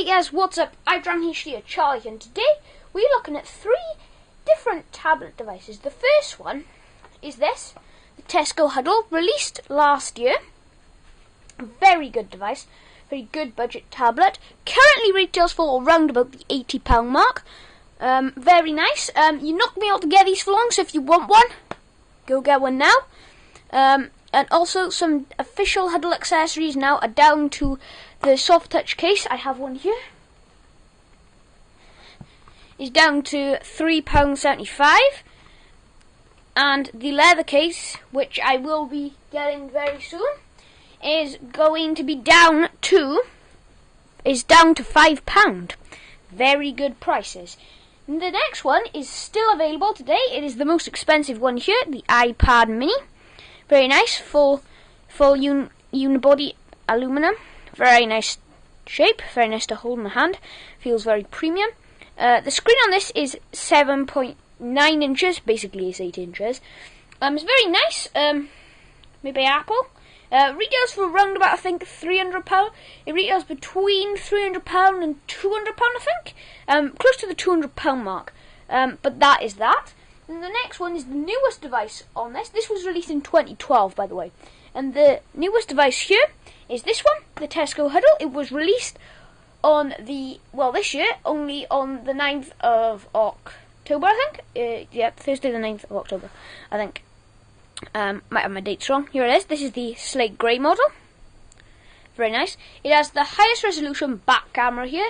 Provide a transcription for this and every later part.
yes, what's up? IDHD, Charlie, and today we're looking at 3 different tablet devices. The first one is this, the Tesco Hudl, released last year. Very good device, very good budget tablet. Currently retails for around about the £80 mark. Very nice. You knocked me out to get these for long, so if you want one, go get one now. And also some official Hudl accessories now are down to the soft touch case. I have one here. It's down to £3.75, and the leather case, which I will be getting very soon, is going to be down to £5. Very good prices. And the next one is still available today. It is the most expensive one here, the iPad mini. Very nice, full unibody aluminum. Very nice shape, very nice to hold in the hand. Feels very premium. The screen on this is 7.9 inches, basically it's 8 inches. It's very nice, made by Apple. Retails for around about, I think, £300. It retails between £300 and £200, I think. Close to the £200 mark. But that is that. And the next one is the newest device on this. This was released in 2012, by the way. And the newest device here is this one, the Tesco Hudl. It was released on this year, only on the 9th of October, I think. Thursday the 9th of October, I think. Might have my dates wrong. Here it is. This is the slate grey model. Very nice. It has the highest resolution back camera here.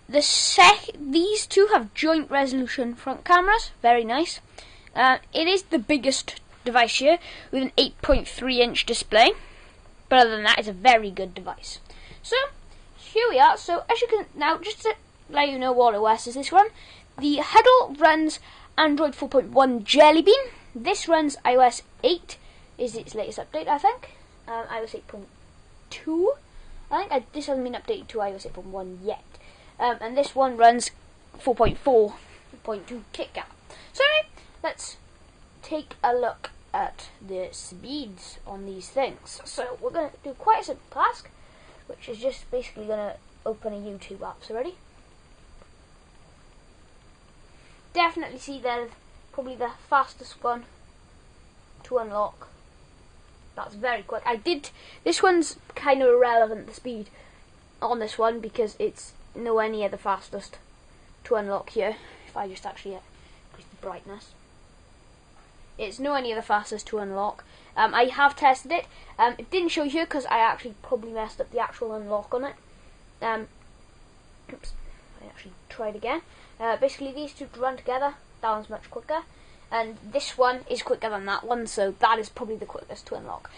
These two have joint resolution front cameras. Very nice. It is the biggest device here with an 8.3 inch display. But other than that, it's a very good device. So here we are. So as you can now, just to let you know what OS is this one. The Hudl runs Android 4.1 Jelly Bean. This runs iOS 8. Is its latest update, I think. iOS 8.2. I think this hasn't been updated to iOS 8.1 yet. And this one runs 4.4.2 KitKat. So let's take a look at the speeds on these things. So we're going to do quite a simple task, which is just basically going to open a YouTube app. So ready? Definitely see they're probably the fastest one to unlock. That's very quick. This one's kind of irrelevant, the speed on this one, because it's nowhere near the fastest to unlock here. If I just actually increase the brightness, it's nowhere near the fastest to unlock. I have tested it. It didn't show here because I actually probably messed up the actual unlock on it. Oops, I actually tried again. Basically these two run together. That one's much quicker, and this one is quicker than that one, so that is probably the quickest to unlock.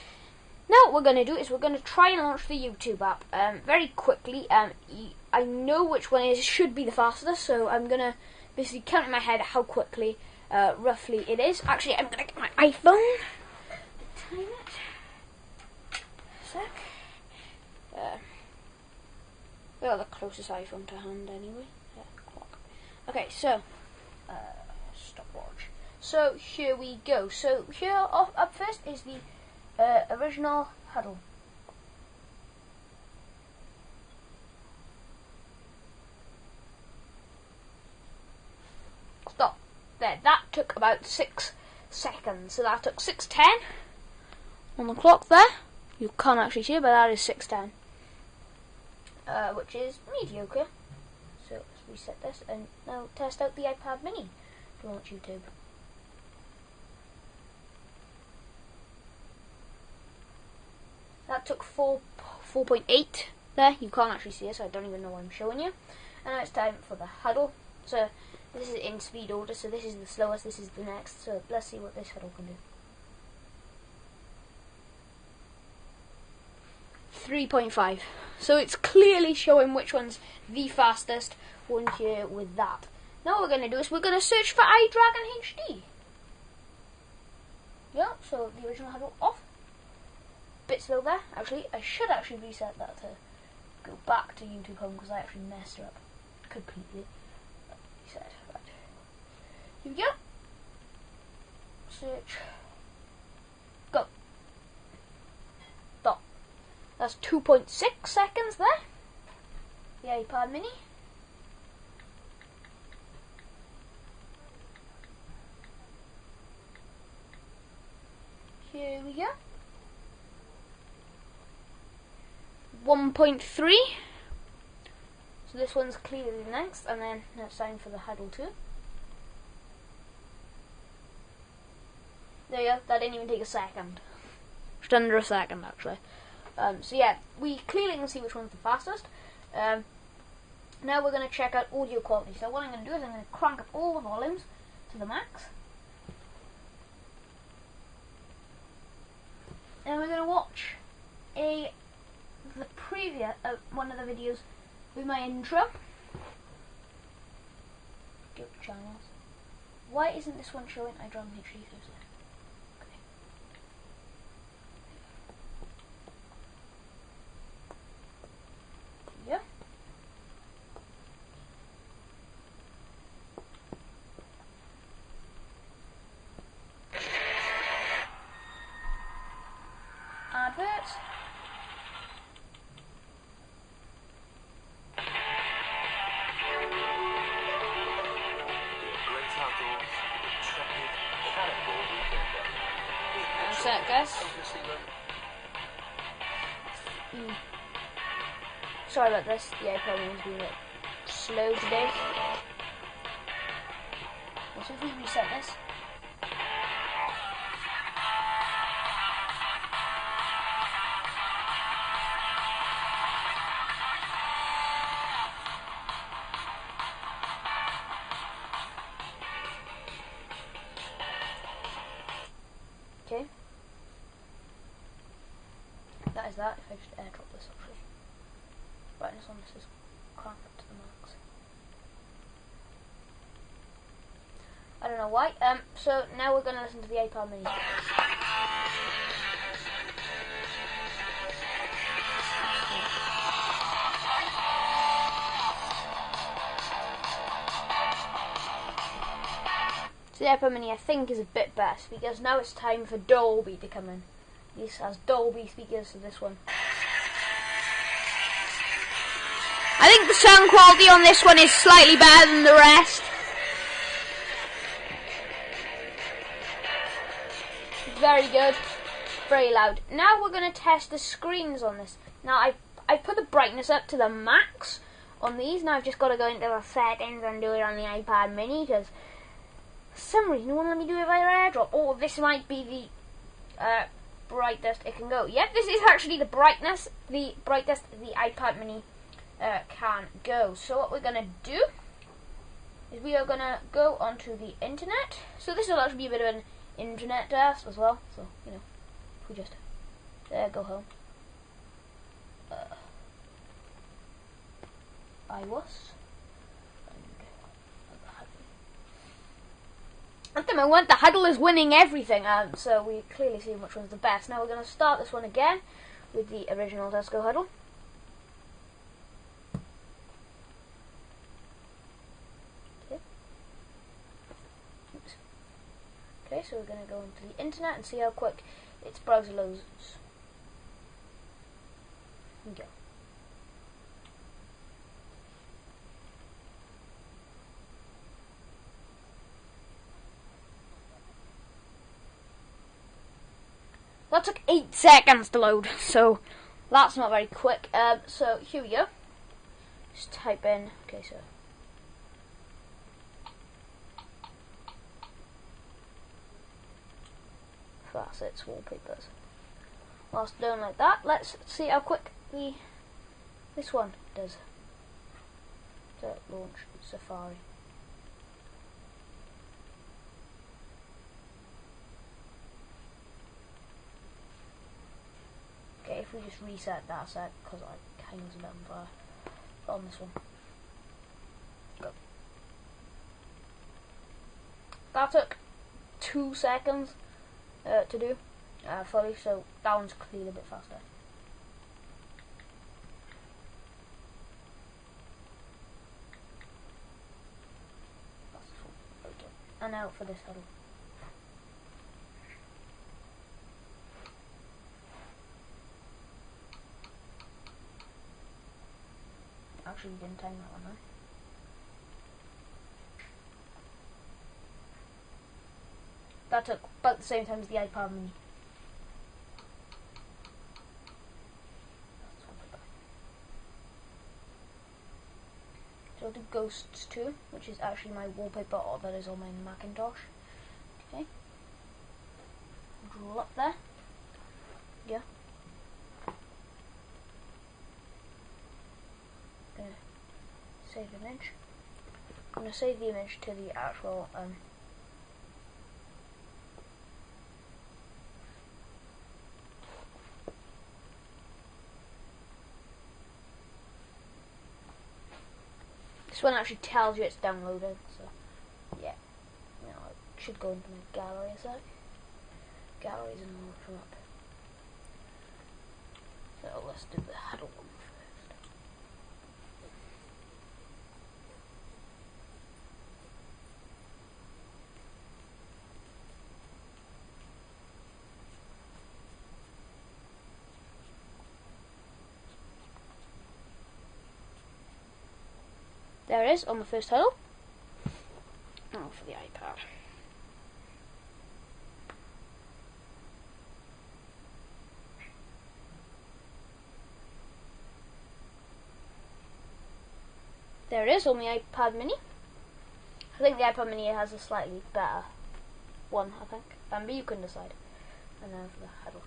Now what we're going to do is we're going to try and launch the YouTube app very quickly. I know which one should be the fastest, so I'm going to basically count in my head how quickly roughly it is. Actually, I'm going to get my iPhone. Time it. Sec. Well, the closest iPhone to hand anyway. Clock. Okay, so stopwatch. So here we go. So here up first is the original Hudl. Stop. There. That took about 6 seconds. So that took 6:10 on the clock there. You can't actually see it, but that is 6:10. Which is mediocre. So let's reset this and now test out the iPad mini to launch YouTube. That took 4.8 there. You can't actually see it, so I don't even know what I'm showing you. And now it's time for the Hudl. So this is in speed order, so this is the slowest, this is the next. So let's see what this Hudl can do. 3.5. So it's clearly showing which one's the fastest one here with that. Now what we're going to do is we're going to search for iDHD. Yeah, so the original Hudl off. Bit slow there. Actually, I should actually reset that to go back to YouTube Home because I actually messed it up completely. Reset. Right. Here we go. Search. Go. Stop. That's 2.6 seconds there. The iPad mini. Here we go. 1.3. So this one's clearly the next, and then it's time for the Hudl 2. There you go, that didn't even take a second. Just under a second actually. So yeah, we clearly can see which one's the fastest. Now we're going to check out audio quality. So what I'm going to do is I'm going to crank up all the volumes to the max. And we're going to watch the previous one of the videos with my intro. Go to channels. Why isn't this one showing iDrum HD Thursday? Okay. Yeah. Adverts. What's that, guys? Sorry about this. The iPad has been a bit slow today. So if we reset this. Okay. That is that. If I just airdrop this actually. Brightness on this is cranked up to the max. I don't know why. So now we're going to listen to the iPad mini. So the iPad mini I think is a bit best because now it's time for Dolby to come in. This has Dolby speakers, so this one. I think the sound quality on this one is slightly better than the rest. Very good. Very loud. Now we're going to test the screens on this. Now I've put the brightness up to the max on these. Now I've just got to go into the settings and do it on the iPad mini because for some reason it won't let me do it via airdrop. Or this might be the brightest it can go. Yep, this is actually the brightest the iPad mini can go. So what we're going to do is we are going to go onto the internet. So this will actually be a bit of an internet test as well. So, you know, if we just go home. iOS. At the moment, the Hudl is winning everything, so we clearly see which one's the best. Now we're going to start this one again with the original Tesco Hudl. Okay. Oops. Okay, so we're going to go into the internet and see how quick its browser loads. Here we go. That took 8 seconds to load, so that's not very quick. So here we go. Just type in, okay, so facets, wallpapers. Whilst doing like that, let's see how quick this one does to launch Safari. Okay, if we just reset that set, because I kind of was a bit unfair on this one. Go. That took 2 seconds to do fully, so that one's clearly a bit faster. That's the one. Okay. And now for this Hudl. actually didn't time that one though. That took about the same time as the iPad mini. So I'll do Ghosts 2, which is actually my wallpaper that is on my Macintosh. Okay. Draw up there. Yeah. Gonna save image. I'm gonna save the image to the actual this one actually tells you it's downloaded, so yeah. Now it should go into my gallery a sec. Galleries and all come up. So let's do the Hudl one first. There it is on the first Hudl. Now for the iPad. There it is on the iPad mini. I think the iPad mini has a slightly better one, I think. But you can decide. And then for the Hudl.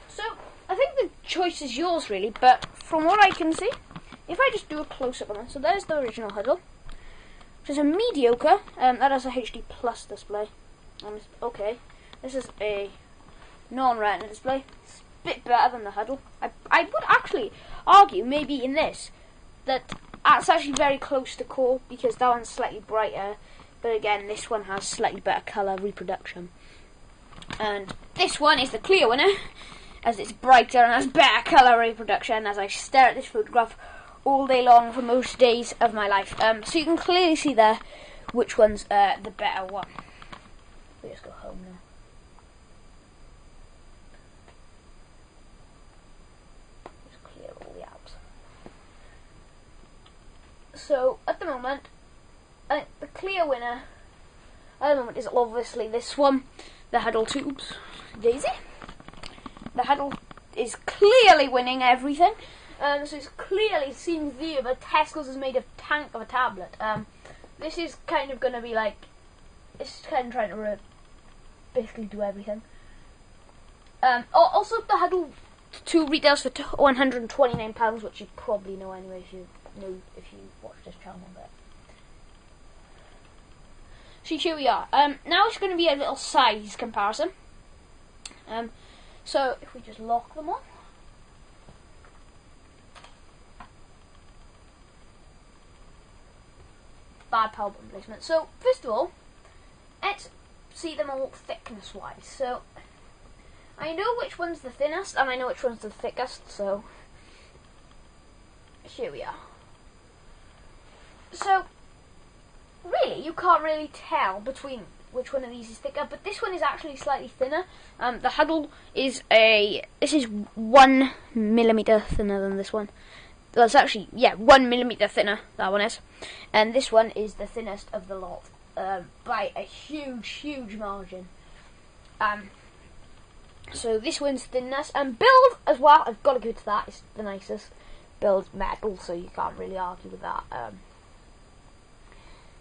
So, I think the choice is yours really, but from what I can see, if I just do a close-up on it, so there's the original Hudl, which is a mediocre, that has a HD Plus display. Okay, this is a non-retina display. It's a bit better than the Hudl. I would actually argue, maybe in this, that it's actually very close to core, because that one's slightly brighter, but again, this one has slightly better colour reproduction. And this one is the clear winner, as it's brighter and has better colour reproduction, as I stare at this photograph all day long for most days of my life. So you can clearly see there which one's the better one. We just go home now. Just clear all the apps. So at the moment, I think the clear winner at the moment is obviously this one, the Hudl Tubes Daisy. The Hudl is clearly winning everything. So it's clearly seems view, but Tesco's is made of tank of a tablet. This is kind of going to be like, it's kind of trying to basically do everything. Also, the Hudl 2 retails for £129, which you probably know anyway if you watch this channel a bit. So here we are. Now it's going to be a little size comparison. So if we just lock them on. Bad power button placement. So first of all, let's see them all thickness wise. So I know which one's the thinnest and I know which one's the thickest, so here we are. So really you can't really tell between which one of these is thicker, but this one is actually slightly thinner. The Hudl is this is 1 millimeter thinner than this one. Well, it's actually, yeah, 1 millimeter thinner, that one is. And this one is the thinnest of the lot, by a huge, huge margin. So this one's thinness. And build as well, I've got to go to that, it's the nicest. Build metal, so you can't really argue with that.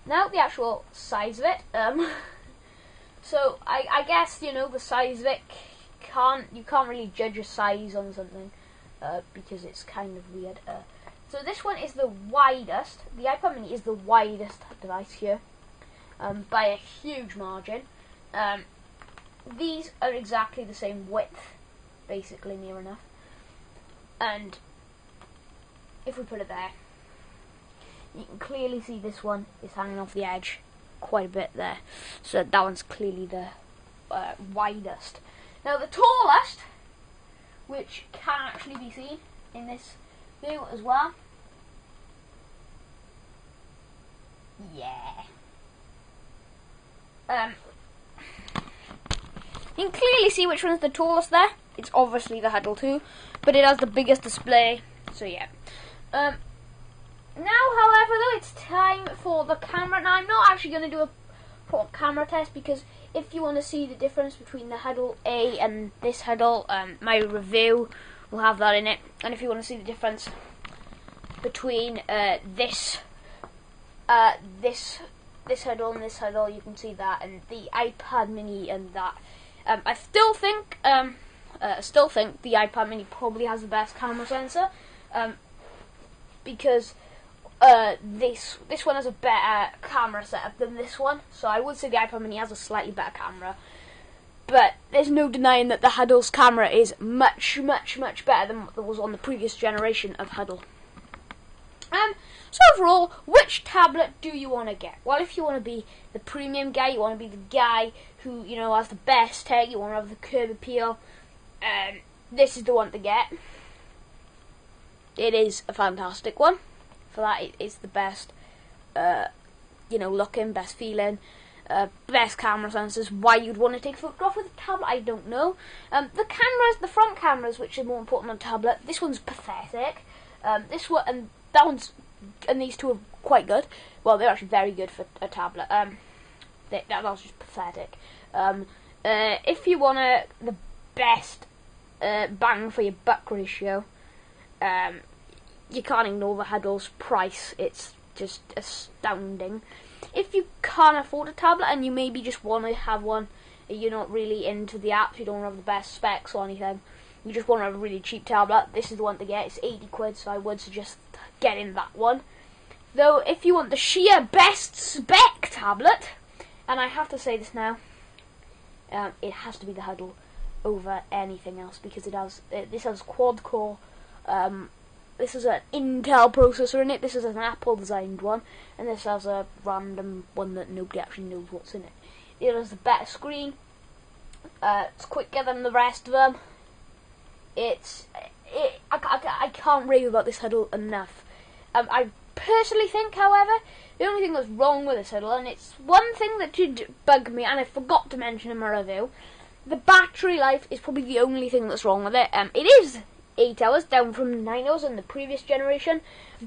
Now the actual size of it. So I guess, you know, the size of it, you can't really judge a size on something. Because it's kind of weird. So this one is the widest. The iPad mini is the widest device here, by a huge margin. These are exactly the same width, basically near enough. And if we put it there, you can clearly see this one is hanging off the edge quite a bit there. So that one's clearly the widest. Now the tallest, which can actually be seen in this view as well, yeah. You can clearly see which one's the tallest there. It's obviously the Hudl 2, but it has the biggest display, so yeah. Now, however, though, it's time for the camera. Now, I'm not actually going to do a proper camera test, because if you want to see the difference between the Hudl A and this Hudl, my review will have that in it. And if you want to see the difference between this Hudl and this Hudl, you can see that, and the iPad mini and that. I still think the iPad mini probably has the best camera sensor, because this one has a better camera setup than this one. So I would say the iPad mini has a slightly better camera, but there's no denying that the Hudl's camera is much better than what was on the previous generation of Hudl. So overall, which tablet do you want to get? Well, if you want to be the premium guy, you want to be the guy who, you know, has the best tech, you want to have the curb appeal, this is the one to get. It is a fantastic one. For that, it is the best, you know, looking, best feeling, best camera sensors. Why you'd want to take a photograph with a tablet, I don't know. The cameras, the front cameras, which are more important on a tablet, this one's pathetic. This one, and that one's, and these two are quite good. Well, they're actually very good for a tablet. That was just pathetic. If you want the best bang for your buck ratio, you can't ignore the Hudl's price. It's just astounding. If you can't afford a tablet and you maybe just want to have one, you're not really into the apps, you don't have the best specs or anything, you just want to have a really cheap tablet, this is the one to get. It's 80 quid, so I would suggest getting that one. Though, if you want the sheer best spec tablet, and I have to say this now, it has to be the Hudl over anything else, because it has this has quad core. This is an Intel processor in it. This is an Apple designed one, and this has a random one that nobody actually knows what's in it. It has a better screen. It's quicker than the rest of them. I can't rave about this Hudl enough. I personally think, however, the only thing that's wrong with this Hudl, and it's one thing that did bug me, and I forgot to mention in my review, the battery life is probably the only thing that's wrong with it. It is 8 hours, down from 9 hours in the previous generation,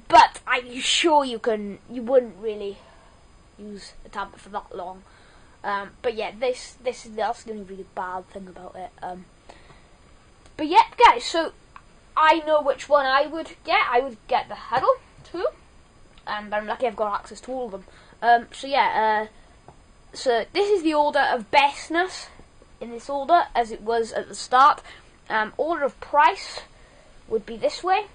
but I'm sure you wouldn't really use a tablet for that long. But yeah, that's the only really bad thing about it. But yeah, guys, so I know which one I would get. I would get the Hudl 2, but I'm lucky I've got access to all of them. So yeah, so this is the order of bestness in this order, as it was at the start. Order of price would be this way,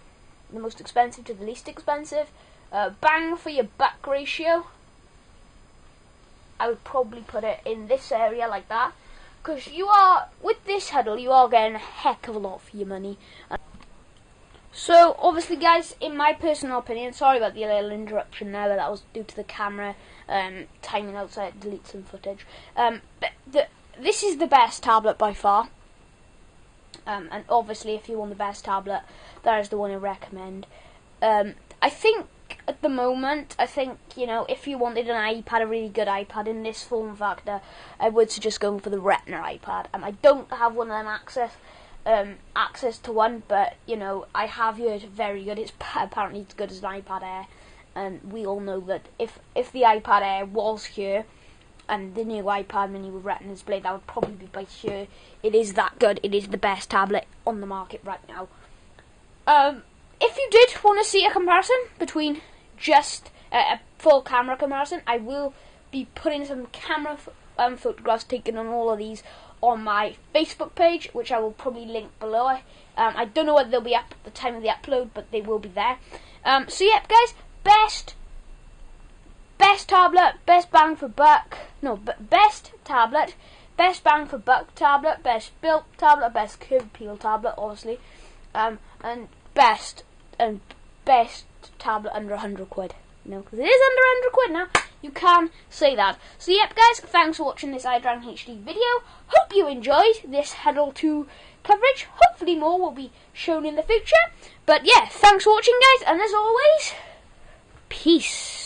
the most expensive to the least expensive. Bang for your buck ratio, I would probably put it in this area like that, because with this Hudl, you are getting a heck of a lot for your money. So obviously, guys, in my personal opinion, sorry about the little interruption there, but that was due to the camera timing out, so I had to delete some footage. But this is the best tablet by far. And obviously, if you want the best tablet, that is the one I recommend. I think at the moment, you know, if you wanted an iPad, a really good iPad in this form factor, I would suggest going for the Retina iPad. I don't have one of them access to one, but you know, I have heard very good. It's apparently as good as an iPad Air, and we all know that if the iPad Air was here, and the new iPad mini with Retina display, that would probably be by sure. It is that good. It is the best tablet on the market right now. If you did want to see a comparison between just a full camera comparison, I will be putting some camera photographs taken on all of these on my Facebook page, which I will probably link below. I don't know whether they'll be up at the time of the upload, but they will be there. So yeah, guys, best tablet, best bang for buck. No, but best tablet, best bang for buck tablet, best built tablet, best curved appeal tablet, obviously, and best tablet under 100 quid. You know, because it is under 100 quid now. You can say that. So yep, guys, thanks for watching this IDHD video. Hope you enjoyed this Hudl 2 coverage. Hopefully more will be shown in the future. But yeah, thanks for watching, guys, and as always, peace.